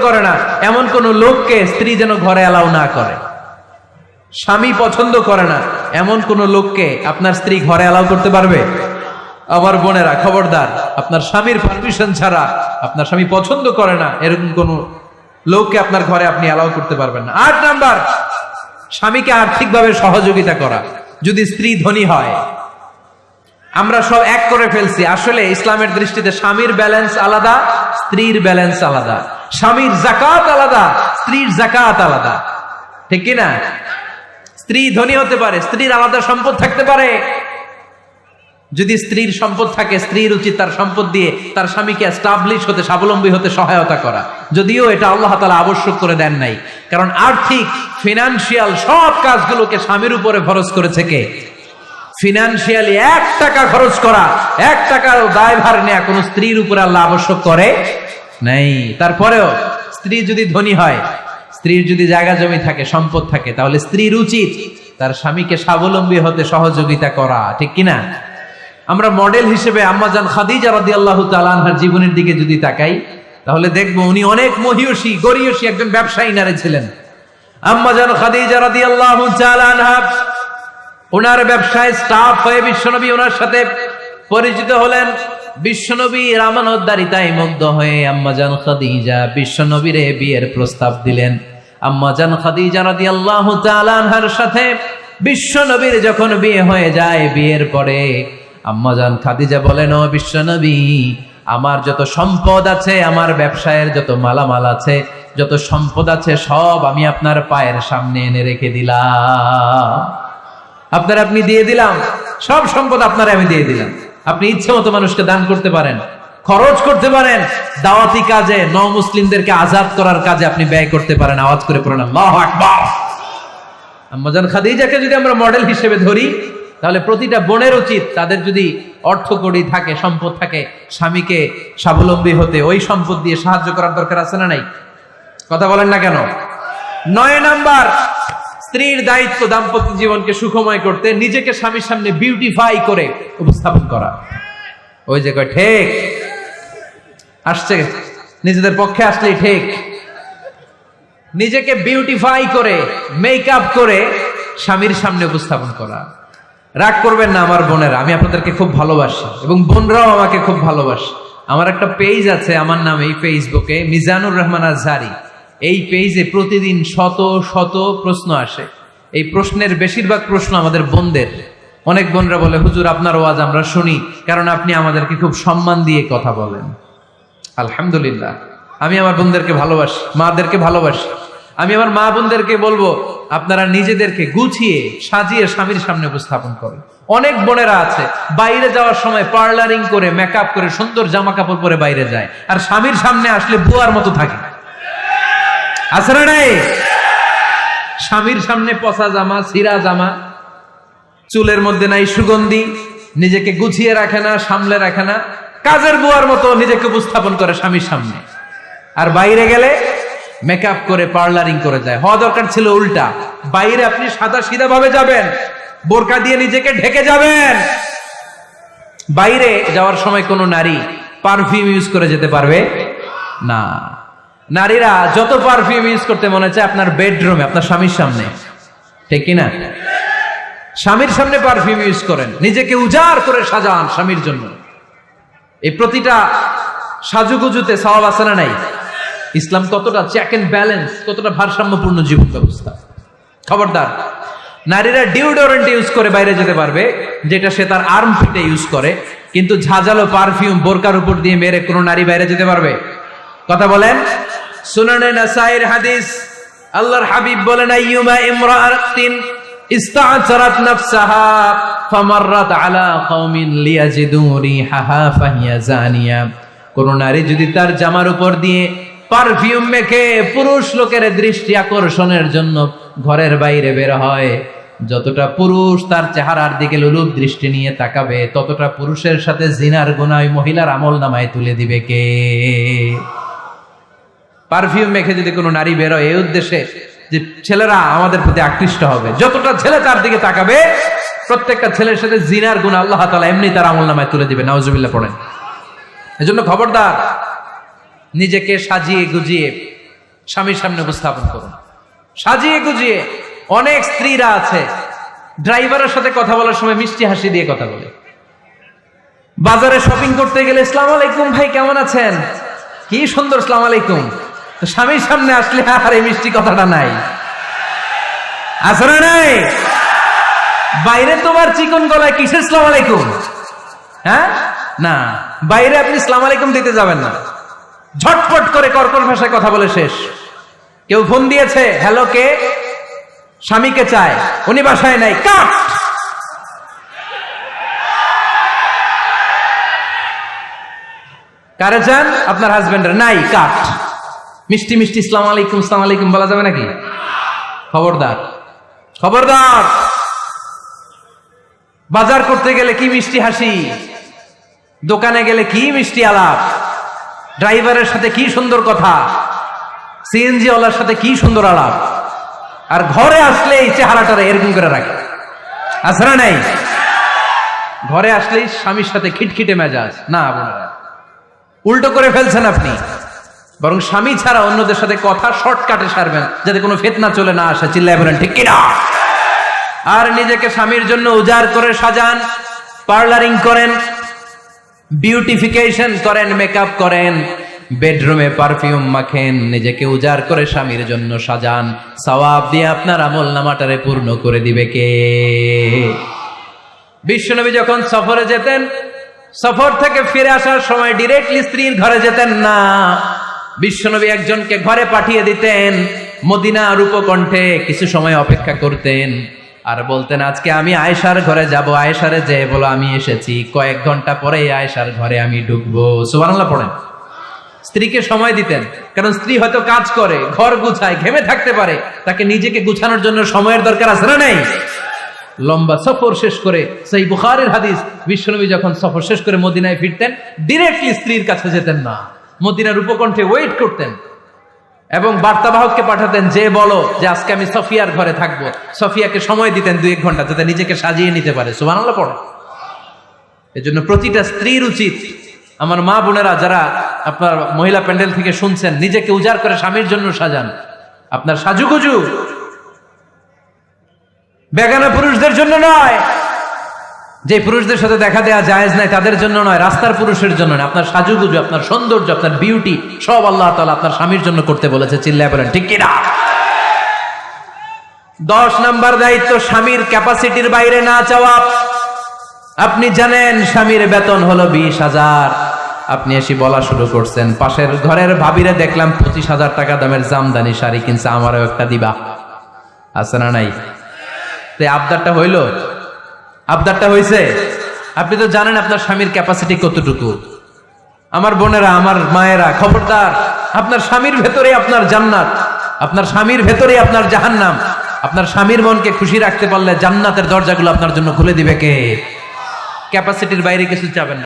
করে না এমন কোন লোককে স্ত্রী যেন ঘরে অ্যালাউ না করে। স্বামী পছন্দ করে না এমন কোন লোককে আপনার স্ত্রী ঘরে অ্যালাউ করতে পারবে? আমার বোনেরা খবরদার, আপনার স্বামীর পারমিশন ছাড়া, আপনার স্বামী পছন্দ করে না এরকম কোন লোককে আপনার ঘরে আপনি অ্যালাউ করতে পারবেন না। 8 নাম্বার, স্বামীকে আর্থিকভাবে সহযোগিতা করা। যদি স্ত্রী ধনী হয়, আমরা সব এক করে ফেলছি, আসলে ইসলামের দৃষ্টিতে স্বামীর ব্যালেন্স আলাদা, স্ত্রীর ব্যালেন্স আলাদা। স্বামীর যাকাত আলাদা, স্ত্রীর যাকাত আলাদা, ঠিক কিনা? স্ত্রী ধনী হতে পারে, স্ত্রীর আলাদা সম্পদ থাকতে পারে। যদি স্ত্রীর সম্পদ থাকে, স্ত্রীর উচিত তার সম্পদ দিয়ে তার স্বামীকে এস্টাবলিশ হতে, স্বাবলম্বী হতে সহায়তা করা। যদিও এটা আল্লাহ তাআলা আবশ্যক করে দেন নাই, কারণ আর্থিক ফিনান্সিয়াল সব কাজগুলোকে স্বামীর উপরে খরচ করেছে কে? ফিনান্সিয়ালি 1 টাকা খরচ করা, 1 টাকার দায়ভার নেওয়া কোন স্ত্রীর উপরে আল্লাহ আবশ্যক করে নাই। তারপরেও স্ত্রী যদি ধনী হয়, স্ত্রীর যদি জায়গা জমি থাকে, সম্পদ থাকে, তাহলে স্ত্রীর উচিত তার স্বামীকে স্বাবলম্বী হতে সহযোগিতা করা, ঠিক কিনা? আমরা মডেল হিসেবে আম্মাজান খাদিজা রাদিয়াল্লাহু তাআলা আনহার জীবনের দিকে যদি তাকাই, তাহলে দেখবো উনি অনেক মহিয়সী গরিয়সী একজন ব্যবসায়ী নারী ছিলেন। আম্মাজান খাদিজা রাদিয়াল্লাহু তাআলা আনহা ওনার ব্যবসায় স্টাফ হয়ে বিশ্বনবী ওনার সাথে পরিচিত হলেন। বিশ্বনবীর আমানতদারিতায় মুগ্ধ হয়ে আম্মাজান খাদিজা বিশ্বনবীরে বিয়ের প্রস্তাব দিলেন। আম্মাজান খাদিজা রাদিয়াল্লাহু তাআলা আনহার সাথে বিশ্বনবীর যখন বিয়ে হয়ে যায়, বিয়ের পরে আম্মাজান খাদিজা বলেন, ও বিশ্বনবী, আমার যত সম্পদ আছে, আমার ব্যবসায়ের যত মালামাল আছে, যত সম্পদ আছে, সব আমি আপনার পায়ের সামনে এনে রেখে দিলাম। আপনি দিয়ে দিলাম, সব সম্পদ আপনার আমি দিয়ে দিলাম। আপনি ইচ্ছে মতো মানুষকে দান করতে পারেন, খরচ করতে পারেন, দাওয়াতি কাজে, মুসলিমদেরকে আজাদ করার কাজে আপনি ব্যয় করতে পারেন। আওয়াজ করে পড়েন আল্লাহু আকবার। আম্মাজান খাদিজাকে যদি আমরা মডেল হিসেবে ধরি, তাহলে প্রতিটা বোনের উচিত তাদের যদি অর্থকড়ি থাকে, সম্পদ থাকে, স্বামীকে স্বাবলম্বী হতে ওই সম্পদ দিয়ে সাহায্য করার দরকার আছে না নাই? কথা বলেন না কেন? 9 নাম্বার, স্ত্রীর দায়িত্ব দাম্পত্য জীবনকে সুখময় করতে নিজেকে স্বামীর সামনে বিউটিফাই করে উপস্থাপন করা। ওই যে কয় ঠিক আসছে, নিজেদের পক্ষে আসলেই ঠিক। নিজেকে বিউটিফাই করে, মেকআপ করে স্বামীর সামনে উপস্থাপন করা। রাগ করবেন না আমার বোনেরা, আমি আপনাদেরকে খুব ভালোবাসি এবং বোনরাও আমাকে খুব ভালোবাসে। আমার একটা পেজ আছে আমার নামে, এই ফেসবুকে মিজানুর রহমান আজহারি। এই পেজে প্রতিদিন শত শত প্রশ্ন আসে। এই প্রশ্নের বেশিরভাগ প্রশ্ন আমাদের বোনদের। অনেক বোনরা বলে, হুজুর আপনার ওয়াজ আমরা শুনি, কারণ আপনি আমাদেরকে খুব সম্মান দিয়ে কথা বলেন। আলহামদুলিল্লাহ, আমি আমার বোনদেরকে ভালোবাসি, মাদেরকে ভালোবাসি। আমি আমার মা বোনদেরকে বলবো, আপনারা নিজেদেরকে গুছিয়ে সাজিয়ে স্বামীর সামনে উপস্থাপন করেন। অনেক বোনেরা আছে বাইরে যাওয়ার সময় পার্লারিং করে, মেকআপ করে, সুন্দর জামা কাপড় পরে বাইরে যায়, আর স্বামীর সামনে আসলে বুয়ার মতো থাকে। আছে না নাই? স্বামীর সামনে পচা জামা, ছিঁড়া জামা, চুলের মধ্যে নাই সুগন্ধি, নিজেকে গুছিয়ে রাখে না, সামলে রাখে না, কাজের বুয়ার মতো নিজেকে উপস্থাপন করে স্বামীর সামনে। আর বাইরে গেলে মেকআপ করে, পার্লারিং করে যায়। হওয়া দরকার ছিল উল্টা, বাইরে আপনি সাদা সিধা ভাবে যাবেন, বোরকা দিয়ে নিজেকে ঢেকে যাবেন। বাইরে যাওয়ার সময় কোনো নারী পারফিউম ইউজ করে যেতে পারবে না। নারীরা যত পারফিউম ইউজ করতে মনে চায় আপনার বেডরুমে, আপনার স্বামীর সামনে, ঠিক কিনা? স্বামীর সামনে পারফিউম ইউজ করেন, নিজেকে উজাড় করে সাজান স্বামীর জন্য। এই প্রতিটা সাজুগুজুতে সওয়াব আছে না নাই? ইসলাম কতটা চেক এন্ড ব্যালেন্স, কতটা ভারসাম্যপূর্ণ জীবন ব্যবস্থা। খবরদার, নারীরা ডিওডোরেন্ট ইউজ করে বাইরে যেতে পারবে, যেটা সে তার আর্মপিটে ইউজ করে, কিন্তু ঝাঁঝালো পারফিউম বোরকার উপর দিয়ে মেরে কোনো নারী বাইরে যেতে পারবে? কথা বলেন। সুনানে নাসাইর হাদিস, আল্লাহর হাবিব বলেন, আইয়ুমা ইমরাআতিন ইস্তা'সারাত নাফসাহা ফামাররাত আলা কওমিন লিয়াজিদু রিহাহা ফাহিয়া জানিয়া। কোন নারী যদি তার জামার উপর দিয়ে পারফিউম মেখে পুরুষ লোকের দৃষ্টি আকর্ষণের জন্য ঘরের বাইরে বের হয়, যতটা পুরুষ তার চেহারার দিকে লোলুপ দৃষ্টি নিয়ে তাকাবে, ততটা পুরুষের সাথে জিনার গুনাহ ওই মহিলার আমলনামায় তুলে দিবে কে? পারফিউম মেখে যদি কোনো নারী বের হয় এই উদ্দেশ্যে যে ছেলেরা আমাদের প্রতি আকৃষ্ট হবে, যতটা ছেলে তার দিকে তাকাবে, প্রত্যেকটা ছেলের সাথে জিনার গুনাহ আল্লাহ তাআলা এমনি তার আমলনামায় তুলে দিবে। নাউজুবিল্লাহ পড়েন। এজন্য খবরদার, নিজেকে সাজিয়ে গুজিয়ে স্বামীর সামনে উপস্থাপন করুন সাজিয়ে গুজিয়ে। অনেক স্ত্রীরা আছে ড্রাইভারের সাথে কথা বলার সময় মিষ্টি হাসি দিয়ে কথা বলে। বাজারে শপিং করতে গেলে আসসালামু আলাইকুম ভাই কেমন আছেন, কি সুন্দর আসসালামু আলাইকুম। তো স্বামীর সামনে আসলে আর এই মিষ্টি কথাটা নাই, আছে না নাই? বাইরে তোমার চিকন গলায় কিসের আসসালামু আলাইকুম? হ্যাঁ না, বাইরে আপনি আসসালামু আলাইকুম দিতে যাবেন না, ঝটপট করে কর্কশ ভাষায় কথা বলে শেষ। কেউ ফোন দিয়েছে, হ্যালো কে? স্বামীকে চায়, উনি বাসায় নাই, কাট। কারে চান? আপনার হাজবেন্ডের, নাই, কাট। মিষ্টি মিষ্টি আসসালামু আলাইকুম আসসালামু আলাইকুম বলা যাবে নাকি? খবরদার, খবরদার। বাজার করতে গেলে কি মিষ্টি হাসি, দোকানে গেলে কি মিষ্টি আলাপ, ড্রাইভারের সাথে কি সুন্দর কথা, সিএনজি ওয়ালার সাথে কি সুন্দর আলাপ। আর ঘরে আসলে এই চেহারাটা এরকম করে রাখে, আছে না নাই? ঘরে আসলেই স্বামীর সাথে খিটখিটে মেজাজ। না বোনেরা, উল্টো করে ফেলছেন আপনি। বরং স্বামী ছাড়া অন্যদের সাথে কথা শর্টকাটে সারবেন, যাতে কোনো ফিতনা চলে না আসে। চিল্লায় বলেন ঠিক কিনা? আর নিজেকে স্বামীর জন্য উজাড় করে সাজান, পার্লারিং করেন, বিউটিফিকেশন করেন, মেকআপ করেন, বেডরুমে পারফিউম মাখেন, নিজেকে উজাড় করে স্বামীর জন্য সাজান। সওয়াব দিয়ে আপনার আমল নামাটারে পূর্ণ করে দিবে কে? বিশ্বনবী যখন সফরে যেতেন, সফর থেকে ফিরে আসার সময় ডিরেক্টলি স্ত্রীর ঘরে যেতেন না। বিশ্বনবী একজনকে ঘরে পাঠিয়ে দিতেন, মদিনার উপকণ্ঠে কিছু সময় অপেক্ষা করতেন আর বলতেন আজকে আমি আয়েশার ঘরে যাব। আয়েশারে যে বলো আমি এসেছি। কয়েক ঘন্টা পরে আয়েশার ঘরে আমি ঢুকবো। সুবহানাল্লাহ পড়েন। স্ত্রীকে সময় দিতেন, কারণ স্ত্রী হয়তো কাজ করে, ঘর গুছায়, ঘেমে থাকতে পারে, তাকে নিজেকে গুছানোর জন্য সময়ের দরকার আছে না নাই? লম্বা সফর শেষ করে, সেই বুখারীর হাদিস, বিশ্বনবী যখন সফর শেষ করে মদিনায় ফিরতেন, ডিরেক্টলি স্ত্রীর কাছে যেতেন না, মদিনার উপকণ্ঠে ওয়েট করতেন এবং বার্তাবাহককে পাঠাতেন যে বলো যে আজকে আমি সফিয়ার ঘরে থাকবো। সফিয়াকে সময় দিতেন 2-1 ঘন্টা, যাতে নিজেকে সাজিয়ে নিতে পারে। সুবহানাল্লাহ পড়ে। এজন্য প্রতিটা স্ত্রীর উচিত, আমার মা বোনেরা যারা আপনার মহিলা প্যান্ডেল থেকে শুনছেন, নিজেকে উজাড় করে স্বামীর জন্য সাজান। আপনার সাজুগুজু বেগানা পুরুষদের জন্য নয়, যে পুরুষদের সাথে দেখা দেয়া জায়েজ নাই তাদের জন্য নয়, রাস্তার পুরুষের জন্য নয়। আপনার সাজুগুজু, আপনার সৌন্দর্য, আপনার বিউটি সব আল্লাহ তাআলা আপনার স্বামীর জন্য করতে বলেছে। চিল্লায় বলেন ঠিক কিনা? 10 নাম্বার দায়িত্ব, স্বামীর ক্যাপাসিটির বাইরে না চাওয়া। আপনি জানেন স্বামীর বেতন হলো 20,000, আপনি এসে বলা শুরু করছেন, পাশের ঘরের ভাবিরে দেখলাম 25,000 টাকা দামের জামদানি শাড়ি কিনছে, আমারও একটা দিবা। আছে না নাই? আবদারটা হইল, আবদারটা হইছে। আপনি তো জানেন আপনার স্বামীর ক্যাপাসিটি কতটুকু। আমার বোনেরা, আমার মায়েরা, খবরদার, আপনার স্বামীর ভেতরে আপনার জান্নাত, আপনার স্বামীর ভেতরে আপনার জাহান্নাম। আপনার স্বামীর মনকে খুশি রাখতে পারলে জান্নাতের দরজাগুলো আপনার জন্য খুলে দিবে কে? ক্যাপাসিটির বাইরে কিছু চাবেন না।